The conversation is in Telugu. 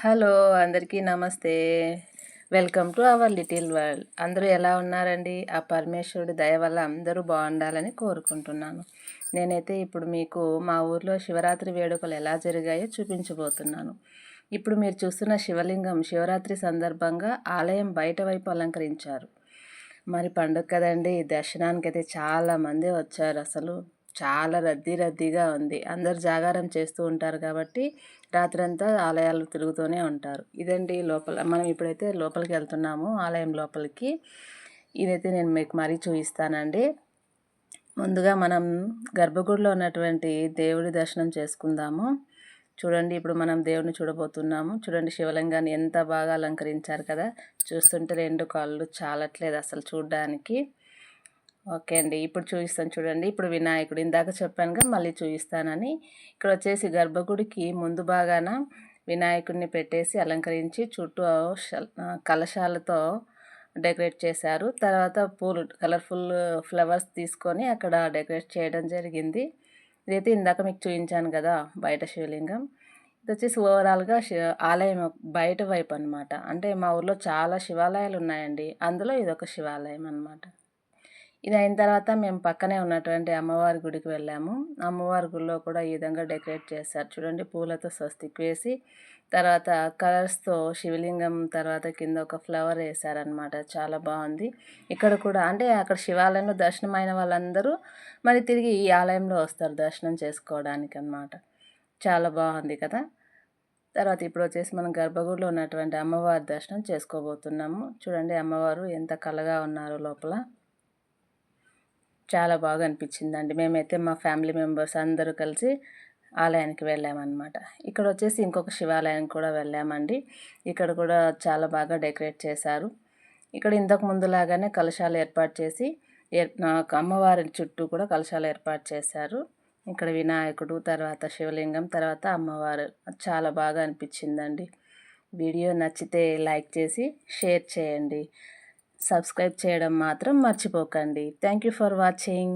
హలో! అందరికీ నమస్తే. Welcome to our little world. అందరూ ఎలా ఉన్నారండి? ఆ పరమేశ్వరుడి దయ వల్ల అందరూ బాగుండాలని కోరుకుంటున్నాను. నేనైతే ఇప్పుడు మీకు మా ఊర్లో శివరాత్రి వేడుకలు ఎలా జరిగాయో చూపించబోతున్నాను. ఇప్పుడు మీరు చూస్తున్న శివలింగం శివరాత్రి సందర్భంగా ఆలయం బయట వైపు అలంకరించారు. మరి పండుగ కదండి, దర్శనానికైతే చాలామంది వచ్చారు. అసలు చాలా రద్దీగా ఉంది. అందరు జాగారం చేస్తూ ఉంటారు కాబట్టి రాత్రంతా ఆలయాలు తిరుగుతూనే ఉంటారు. ఇదండి లోపల. మనం ఇప్పుడైతే లోపలికి వెళ్తున్నాము, ఆలయం లోపలికి. ఇదైతే నేను మీకు మరీ చూపిస్తానండి. ముందుగా మనం గర్భగుడిలో ఉన్నటువంటి దేవుడి దర్శనం చేసుకుందాము. చూడండి, ఇప్పుడు మనం దేవుడిని చూడబోతున్నాము. చూడండి, శివలింగాన్ని ఎంత బాగా అలంకరించారు కదా. చూస్తుంటే రెండు కాళ్ళు చాలట్లేదు అసలు చూడడానికి. ఓకే అండి, ఇప్పుడు చూపిస్తాను చూడండి. ఇప్పుడు వినాయకుడు ఇందాక చెప్పానుగా, మళ్ళీ చూపిస్తానని. ఇక్కడ వచ్చేసి గర్భగుడికి ముందు భాగాన వినాయకుడిని పెట్టేసి అలంకరించి చుట్టూ కలశాలతో డెకరేట్ చేశారు. తర్వాత పూలు, కలర్ఫుల్ ఫ్లవర్స్ తీసుకొని అక్కడ డెకరేట్ చేయడం జరిగింది. ఇదైతే ఇందాక మీకు చూపించాను కదా బయట శివలింగం. ఇది వచ్చేసి ఓవరాల్గా ఆలయం బయట వైపు అనమాట. అంటే మా ఊర్లో చాలా శివాలయాలు ఉన్నాయండి, అందులో ఇదొక శివాలయం అనమాట. ఇది అయిన తర్వాత మేము పక్కనే ఉన్నటువంటి అమ్మవారి గుడికి వెళ్ళాము. అమ్మవారి గుడిలో కూడా ఈ విధంగా డెకరేట్ చేశారు. చూడండి, పూలతో స్వస్తిక్ వేసి తర్వాత కలర్స్తో శివలింగం తర్వాత కింద ఒక ఫ్లవర్ వేశారనమాట. చాలా బాగుంది. ఇక్కడ కూడా అంటే అక్కడ శివాలయంలో దర్శనం అయిన వాళ్ళందరూ మరి తిరిగి ఈ ఆలయంలో వస్తారు దర్శనం చేసుకోవడానికి అనమాట. చాలా బాగుంది కదా. తర్వాత ఇప్పుడు వచ్చేసి మనం గర్భగుడిలో ఉన్నటువంటి అమ్మవారి దర్శనం చేసుకోబోతున్నాము. చూడండి, అమ్మవారు ఎంత కళగా ఉన్నారో లోపల. చాలా బాగా అనిపించిందండి. మేమైతే మా ఫ్యామిలీ మెంబర్స్ అందరూ కలిసి ఆలయానికి వెళ్ళామన్నమాట. ఇక్కడ వచ్చేసి ఇంకొక శివాలయానికి కూడా వెళ్ళామండి. ఇక్కడ కూడా చాలా బాగా డెకరేట్ చేశారు. ఇక్కడ ఇంతకు ముందులాగానే కలశాలు ఏర్పాటు చేసి అమ్మవారి చుట్టూ కూడా కలశాలు ఏర్పాటు చేశారు. ఇక్కడ వినాయకుడు, తర్వాత శివలింగం, తర్వాత అమ్మవారు. చాలా బాగా అనిపించిందండి. వీడియో నచ్చితే లైక్ చేసి షేర్ చేయండి. సబ్స్క్రైబ్ చేయడం మాత్రం మర్చిపోకండి. Thank you for watching.